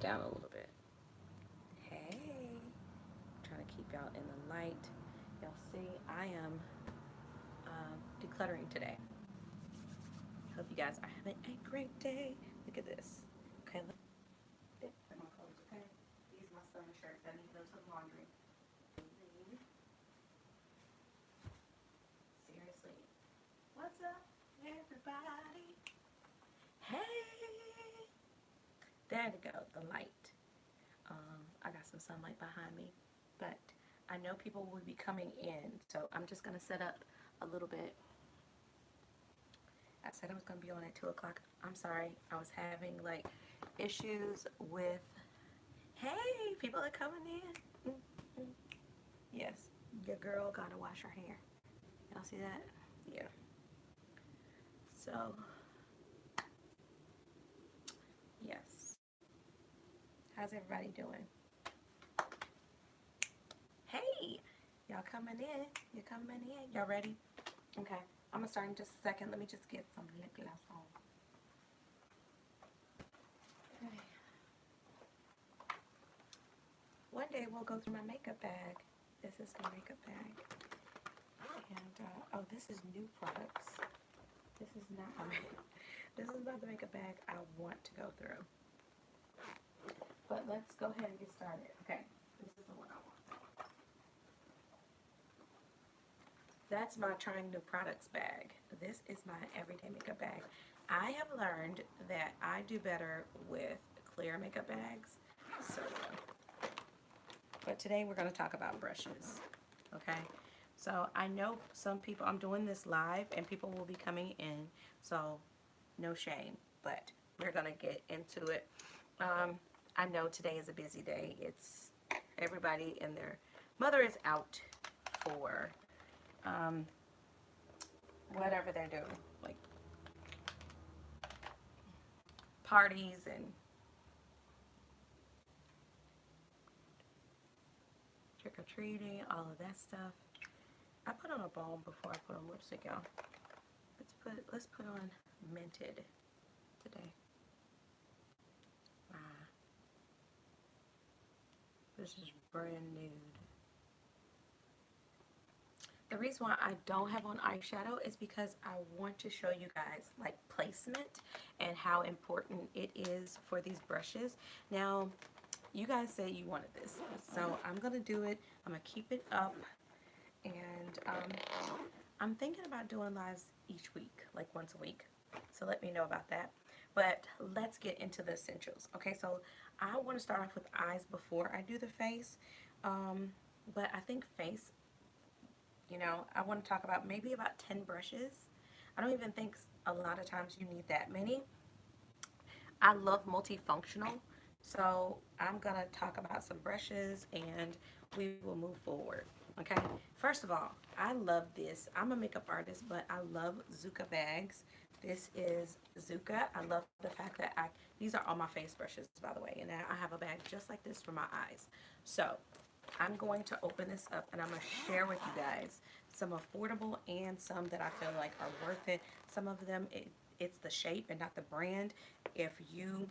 down a little bit. Hey, I'm trying to keep y'all in the light. Y'all see, I am decluttering today. Hope you guys are having a great day. Look at this. Okay, look. Put my clothes, okay? These are my summer shirts. I need to go to the laundry. Seriously. What's up, everybody? Hey! There we go, the light. I got some sunlight behind me, but I know people will be coming in, so I'm just gonna set up a little bit. I said I was gonna be on at 2 o'clock. I'm sorry, I was having like issues with. Hey, people are coming in. Yes, your girl gotta wash her hair. Y'all see that? Yeah. So, yes. How's everybody doing? Hey, y'all coming in? You coming in? Y'all ready? Okay, I'm gonna start in just a second. Let me just get some lip gloss on. Okay. One day we'll go through my makeup bag. This is the makeup bag. And, oh, this is new products. This is not this is not the makeup bag I want to go through. But let's go ahead and get started. Okay, this is the one I want. That's my trying new products bag. This is my everyday makeup bag. I have learned that I do better with clear makeup bags. So, but today we're going to talk about brushes. Okay, so I know some people, I'm doing this live and people will be coming in, so no shame, but we're going to get into it. I know today is a busy day. It's everybody and their mother is out for whatever they're doing, like parties and trick-or-treating, all of that stuff. I put on a balm before I put on lipstick, y'all. Let's put on Mented today. This is brand nude. The reason why I don't have on eyeshadow is because I want to show you guys like placement and how important it is for these brushes. Now, you guys say you wanted this, so I'm going to do it. I'm going to keep it up, and I'm thinking about doing lives each week, like once a week. So let me know about that. But let's get into the essentials. Okay, so I want to start off with eyes before I do the face. But I think face, you know, I want to talk about maybe about 10 brushes. I don't even think a lot of times you need that many. I love multifunctional, so I'm going to talk about some brushes and we will move forward. Okay, first of all, I love this. I'm a makeup artist, but I love Zuka bags. This is Zuka. I love the fact that these are all my face brushes, by the way, and I have a bag just like this for my eyes. So I'm going to open this up and I'm going to share with you guys some affordable and some that I feel like are worth it. Some of them, it's the shape and not the brand. If you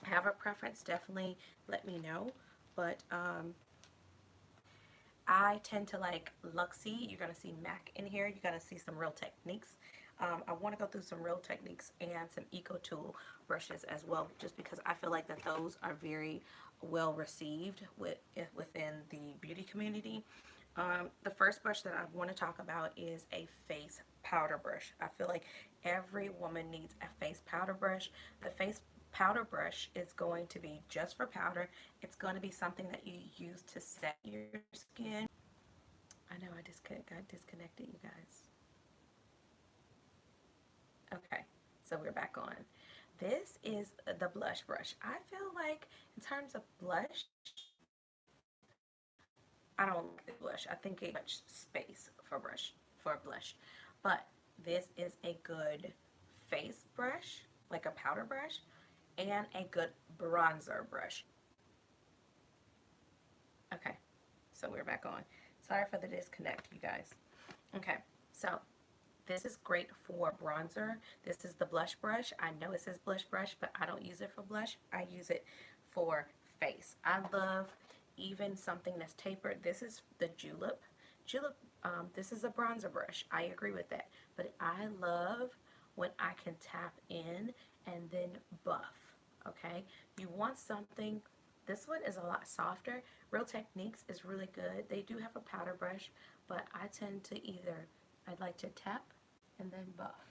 have a preference, definitely let me know. But I tend to like Luxie. You're going to see MAC in here. You're going to see some Real Techniques. I want to go through some Real Techniques and some Eco Tool brushes as well, just because I feel like that those are very well received within the beauty community. The first brush that I want to talk about is a face powder brush. I feel like every woman needs a face powder brush. The face powder brush is going to be just for powder. It's going to be something that you use to set your skin. I know I just got disconnected, you guys. Okay, so we're back on. This is the blush brush. I feel like in terms of blush, I don't like the blush. I think it's much space for blush. But this is a good face brush, like a powder brush, and a good bronzer brush. Okay, so we're back on. Sorry for the disconnect, you guys. Okay, so this is great for bronzer. This is the blush brush. I know it says blush brush, but I don't use it for blush. I use it for face. I love even something that's tapered. This is the Julep. Julep, this is a bronzer brush. I agree with that. But I love when I can tap in and then buff, okay? You want something, this one is a lot softer. Real Techniques is really good. They do have a powder brush, but I tend to I'd like to tap and then buff,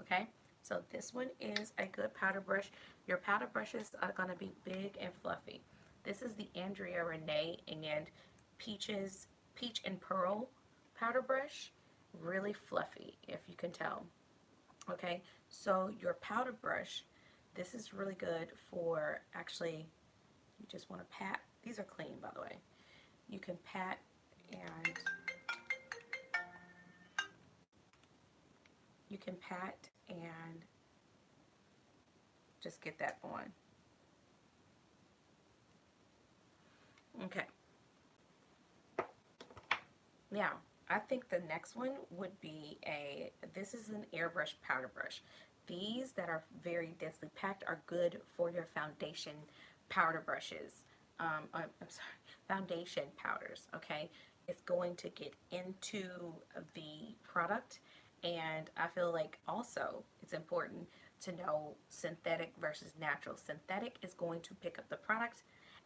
okay? So this one is a good powder brush. Your powder brushes are gonna be big and fluffy. This is the Andrea Renee and Peach and Pearl powder brush. Really fluffy, if you can tell. Okay, so your powder brush, this is really good for actually, you just want to pat. These are clean, by the way. You can pat and just get that on. Okay. Now, I think the next one would be this is an airbrush powder brush. These that are very densely packed are good for your foundation powder brushes. I'm sorry, foundation powders, okay? It's going to get into the product, and I feel like also it's important to know synthetic versus natural. Synthetic is going to pick up the product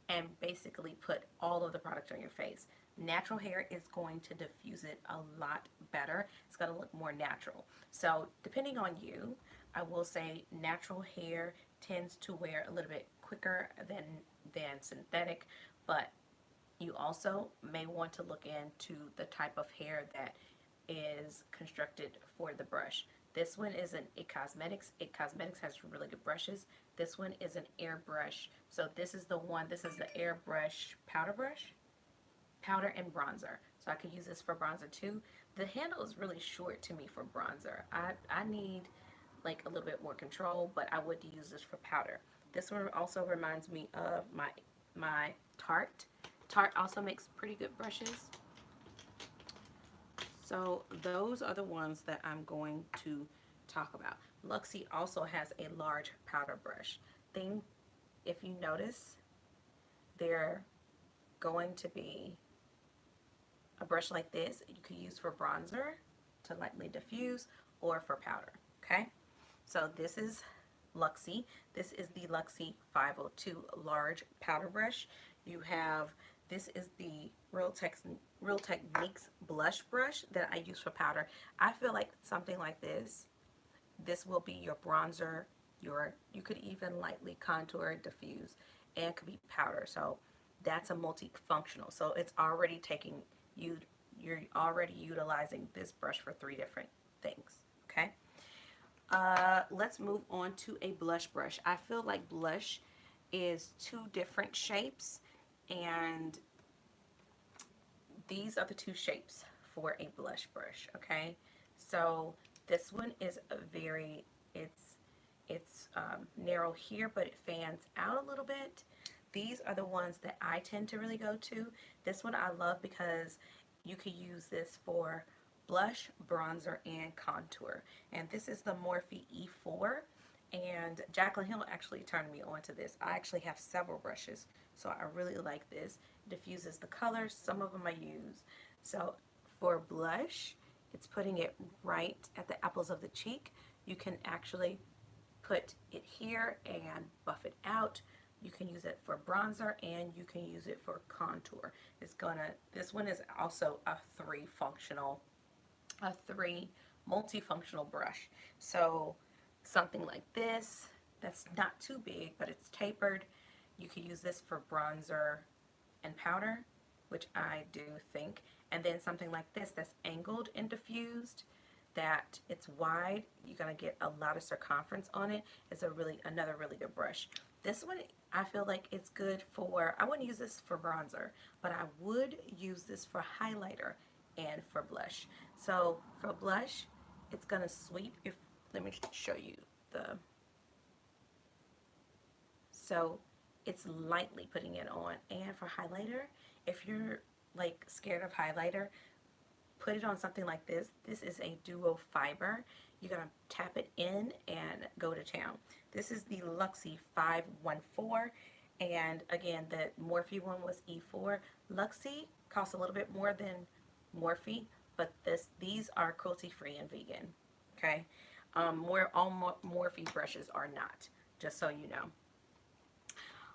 and basically put all of the product on your face. Natural hair is going to diffuse it a lot better. It's going to look more natural. So depending on you, I will say natural hair tends to wear a little bit quicker than synthetic, but you also may want to look into the type of hair that is constructed for the brush. This one is an It Cosmetics. It Cosmetics has really good brushes. This one is an airbrush. So this is the one, this is the airbrush powder brush. Powder and bronzer. So I could use this for bronzer too. The handle is really short to me for bronzer. I need like a little bit more control, but I would use this for powder. This one also reminds me of my Tarte. Tarte also makes pretty good brushes. So those are the ones that I'm going to talk about. Luxie also has a large powder brush. If you notice, they're going to be a brush like this you could use for bronzer to lightly diffuse or for powder, okay? So this is Luxie. This is the Luxie 502 large powder brush. You have, this is the Real Techniques blush brush that I use for powder. I feel like something like this will be your bronzer, you could even lightly contour, diffuse, and could be powder. So that's a multifunctional. So it's already you're already utilizing this brush for 3 different things, okay? Let's move on to a blush brush. I feel like blush is 2 different shapes, and these are the 2 shapes for a blush brush, okay? So this one is it's narrow here, but it fans out a little bit. These are the ones that I tend to really go to. This one I love because you could use this for blush, bronzer, and contour. And this is the Morphe E4. And Jaclyn Hill actually turned me on to this. I actually have several brushes, so I really like this. It diffuses the colors. Some of them I use. So for blush, it's putting it right at the apples of the cheek. You can actually put it here and buff it out. You can use it for bronzer and you can use it for contour. This one is also a 3 multifunctional brush. So something like this, that's not too big, but it's tapered. You could use this for bronzer and powder, which I do think. And then something like this that's angled and diffused, that it's wide, you're gonna get a lot of circumference on it. It's another really good brush. This one, I feel like it's good for, I wouldn't use this for bronzer, but I would use this for highlighter and for blush. So for blush, it's gonna sweep, let me show you so it's lightly putting it on. And for highlighter, if you're like scared of highlighter, put it on something like this. This is a duo fiber. You're gonna tap it in and go to town. This is the Luxie 514, And again, the Morphe one was E4. Luxie costs a little bit more than Morphe, but these are cruelty free and vegan. Okay, all Morphe brushes are not. Just so you know.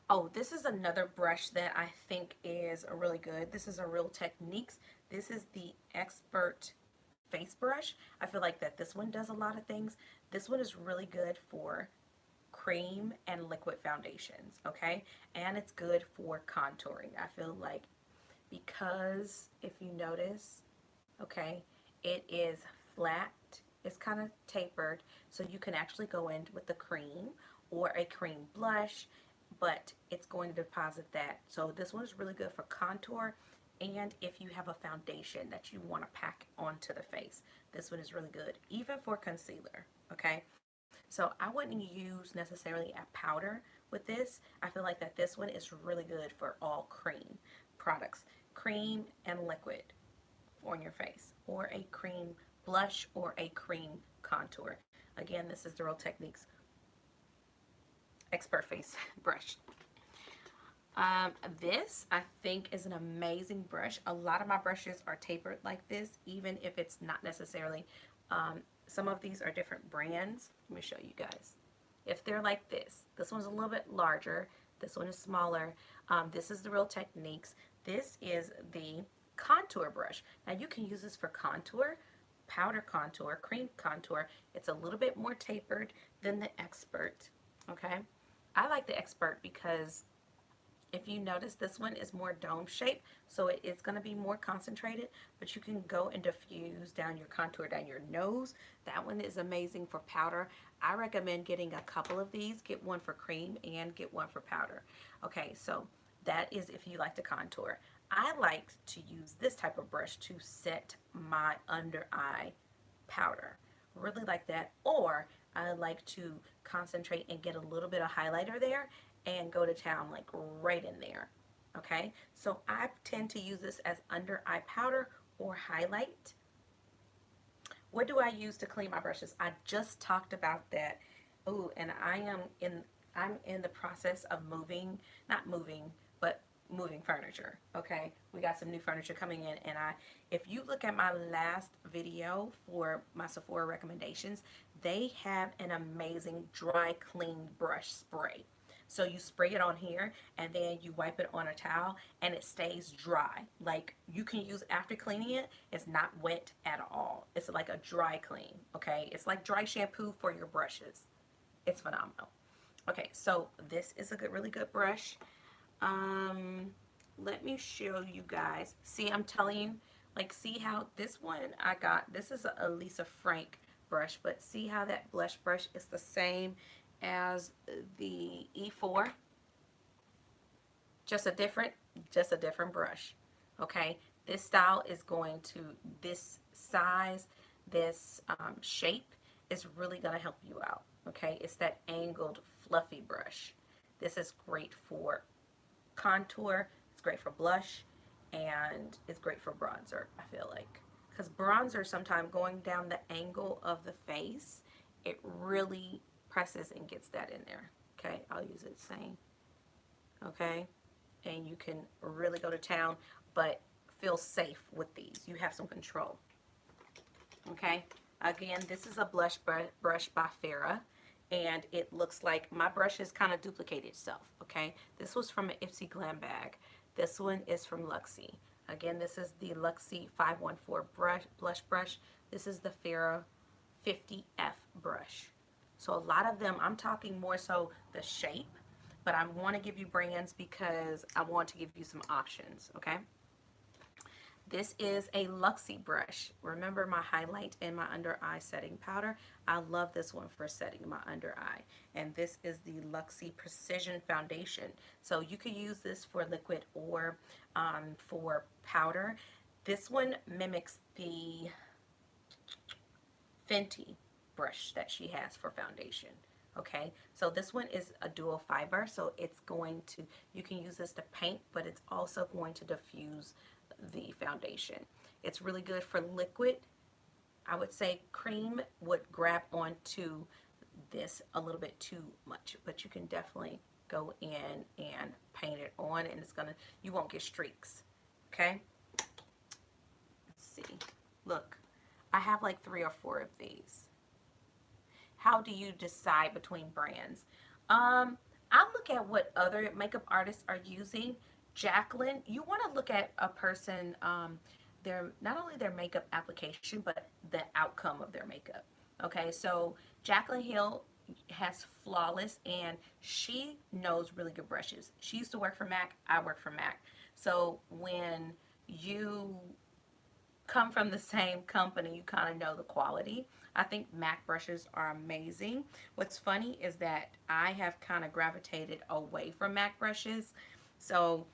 Oh, this is another brush that I think is really good. This is a Real Techniques. This is the Expert Face Brush. I feel like that this one does a lot of things. This one is really good for cream and liquid foundations, okay? And it's good for contouring. I feel like because if you notice, okay, it is flat, it's kind of tapered, so you can actually go in with the cream or a cream blush, but it's going to deposit that. So this one is really good for contour, and if you have a foundation that you want to pack onto the face, this one is really good, even for concealer, okay? So I wouldn't use necessarily a powder with this. I feel like that this one is really good for all cream products, cream and liquid on your face, or a cream blush or a cream contour. Again, this is the Real Techniques Expert Face Brush. This I think is an amazing brush. A lot of my brushes are tapered like this, even if it's not necessarily, some of these are different brands. Let me show you guys. If they're like this one's a little bit larger, this one is smaller. This is the Real Techniques. This is the contour brush. Now you can use this for contour, powder contour, cream contour. It's a little bit more tapered than the Expert, okay? I like the Expert because if you notice, this one is more dome shaped, so it is going to be more concentrated, but you can go and diffuse down your contour, down your nose. That one is amazing for powder. I recommend getting a couple of these. Get one for cream and get one for powder. Okay, so that is if you like to contour. I like to use this type of brush to set my under eye powder. Really like that. Or I like to concentrate and get a little bit of highlighter there and go to town like right in there. Okay, so I tend to use this as under eye powder or highlight. What do I use to clean my brushes? I just talked about that. Oh, and I'm in the process of moving furniture. Okay, we got some new furniture coming in, and if you look at my last video for my Sephora recommendations, they have an amazing dry clean brush spray. So you spray it on here and then you wipe it on a towel and it stays dry. Like you can use after cleaning it, it's not wet at all. It's like a dry clean, okay? It's like dry shampoo for your brushes. It's phenomenal. Okay, so this is a really good brush. Let me show you guys. See, I'm telling you, like, see how this one I got, this is a Lisa Frank brush, but see how that blush brush is the same as the E4, just a different brush. Okay, this style is going to, this size, this shape is really going to help you out. Okay, it's that angled fluffy brush. This is great for contour, it's great for blush, and it's great for bronzer, I feel like, because bronzer, sometimes going down the angle of the face, it really presses and gets that in there. Okay, I'll use it same. Okay, and you can really go to town, but feel safe with these. You have some control. Okay, again, this is a blush brush by Farrah, and it looks like my brush has kind of duplicated itself. Okay, this was from an Ipsy Glam bag. This one is from Luxie. Again, this is the Luxie 514 blush brush. This is the Farrah 50F brush. So a lot of them, I'm talking more so the shape, but I want to give you brands because I want to give you some options, okay? This is a Luxie brush. Remember my highlight and my under eye setting powder? I love this one for setting my under eye. And this is the Luxie Precision Foundation. So you could use this for liquid or for powder. This one mimics the Fenty brush that she has for foundation. Okay, so this one is a dual fiber, so it's going to, you can use this to paint, but it's also going to diffuse the foundation. It's really good for liquid. I would say cream would grab onto this a little bit too much, but you can definitely go in and paint it on, and you won't get streaks. Okay, let's see. Look, I have like 3 or 4 of these. How do you decide between brands? I look at what other makeup artists are using. Jacqueline, you want to look at a person, their not only their makeup application, but the outcome of their makeup. Okay, so Jacqueline Hill has Flawless, and she knows really good brushes. She used to work for MAC. I work for MAC. So when you come from the same company, you kind of know the quality. I think MAC brushes are amazing. What's funny is that I have kind of gravitated away from MAC brushes. So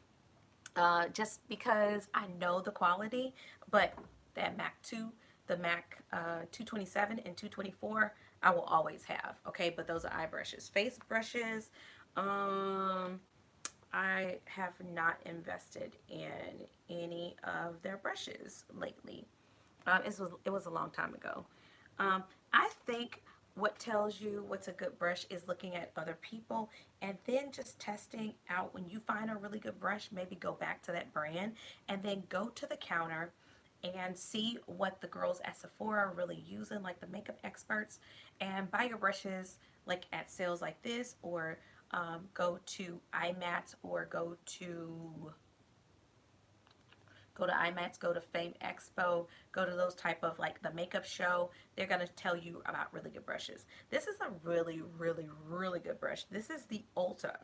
just because I know the quality, but that MAC 2, the MAC 227 and 224, I will always have. Okay, but those are eye brushes. Face brushes, I have not invested in any of their brushes lately. It was a long time ago. I think what tells you what's a good brush is looking at other people and then just testing out. When you find a really good brush, maybe go back to that brand and then go to the counter and see what the girls at Sephora are really using, like the makeup experts, and buy your brushes like at sales like this, or go to IMATS, or go to IMATS, go to Fame Expo, go to those type of like the makeup show. They're going to tell you about really good brushes. This is a really, really, really good brush. This is the Ulta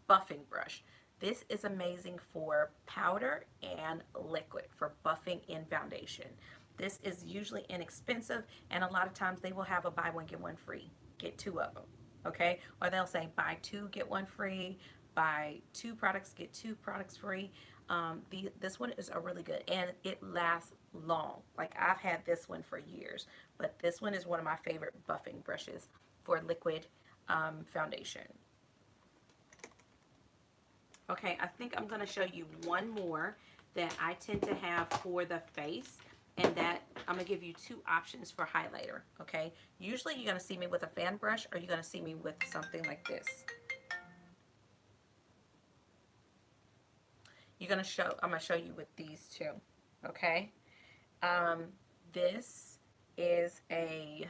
buffing brush. This is amazing for powder and liquid for buffing in foundation. This is usually inexpensive, and a lot of times they will have a buy one get one free. Get 2 of them, okay? Or they'll say buy 2 get 1 free, buy 2 products get 2 products free. This one is a really good, and it lasts long. Like, I've had this one for years, but this one is one of my favorite buffing brushes for liquid foundation. Okay, I think I'm going to show you one more that I tend to have for the face, and that I'm going to give you 2 options for highlighter. Okay, usually you're going to see me with a fan brush, or you're going to see me with something like this. I'm going to show you with these 2. Okay, this is a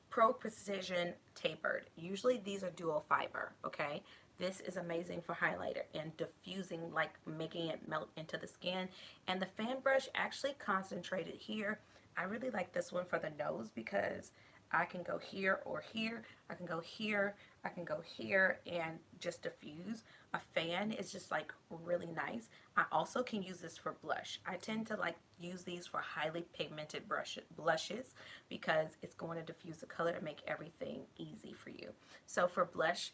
Pro Precision tapered. Usually these are dual fiber. Okay, this is amazing for highlighter and diffusing, like making it melt into the skin. And the fan brush actually concentrated here. I really like this one for the nose because I can go here or here, I can go here, I can go here, and just diffuse. A fan is just like really nice. I also can use this for blush. I tend to like use these for highly pigmented blushes because it's going to diffuse the color and make everything easy for you. So for blush,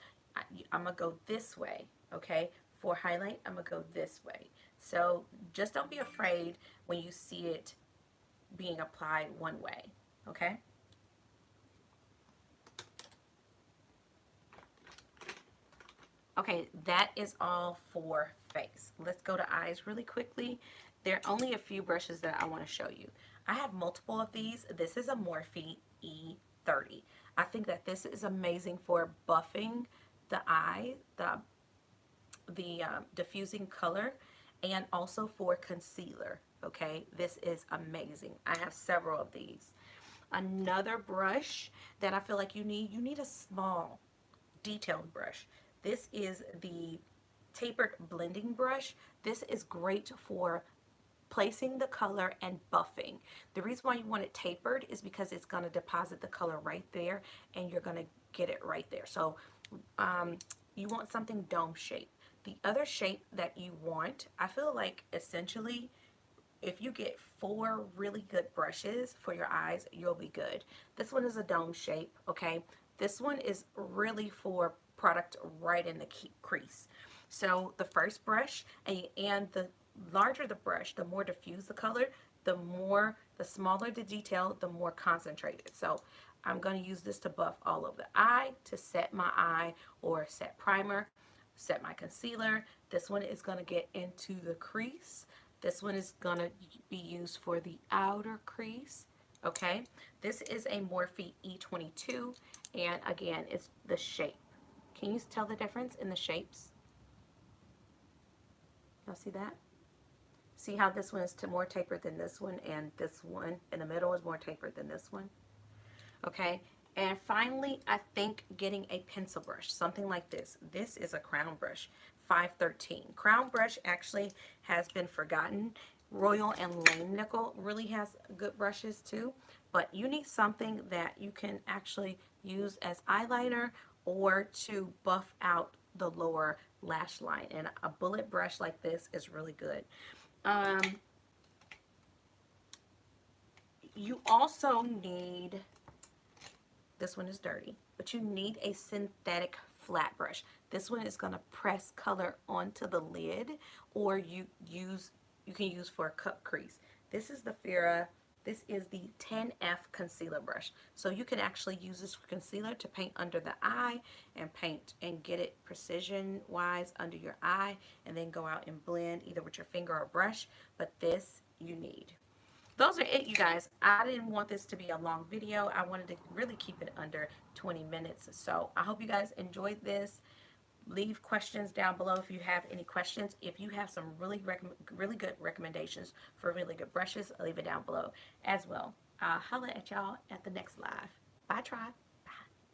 I'm going to go this way, okay? For highlight, I'm going to go this way. So just don't be afraid when you see it being applied one way, okay? Okay, that is all for face. Let's go to eyes really quickly. There are only a few brushes that I want to show you. I have multiple of these. This is a Morphe E30. I think that this is amazing for buffing the eye, the diffusing color, and also for concealer. Okay, this is amazing. I have several of these. Another brush that I feel like you need a small detailed brush. This is the tapered blending brush. This is great for placing the color and buffing. The reason why you want it tapered is because it's going to deposit the color right there, and you're going to get it right there. So you want something dome shape. The other shape that you want, I feel like essentially if you get 4 really good brushes for your eyes, you'll be good. This one is a dome shape, okay? This one is really for product right in the crease. So the first brush, and the larger the brush, the more diffuse the color, the smaller the detail, the more concentrated. So I'm going to use this to buff all over the eye, to set my eye, or set primer, set my concealer. This one is going to get into the crease. This one is going to be used for the outer crease. Okay, this is a Morphe E22, and again, it's the shape. Can you tell the difference in the shapes? Y'all see that? See how this one is more tapered than this one, and this one in the middle is more tapered than this one? Okay. And finally, I think getting a pencil brush, something like this. This is a crown brush, 513. Crown brush actually has been forgotten. Royal and Lane Nickel really has good brushes too, but you need something that you can actually use as eyeliner or to buff out the lower lash line. And a bullet brush like this is really good. You also need, this one is dirty, but you need a synthetic flat brush. This one is going to press color onto the lid, or you can use for a cut crease. This is the Fira. This is the 10F concealer brush. So you can actually use this for concealer to paint under the eye and paint and get it precision wise under your eye, and then go out and blend either with your finger or brush. But this you need. Those are it, you guys. I didn't want this to be a long video. I wanted to really keep it under 20 minutes. So I hope you guys enjoyed this. Leave questions down below if you have any questions. If you have some really good recommendations for really good brushes, leave it down below as well. I'll holla at y'all at the next live. Bye, tribe.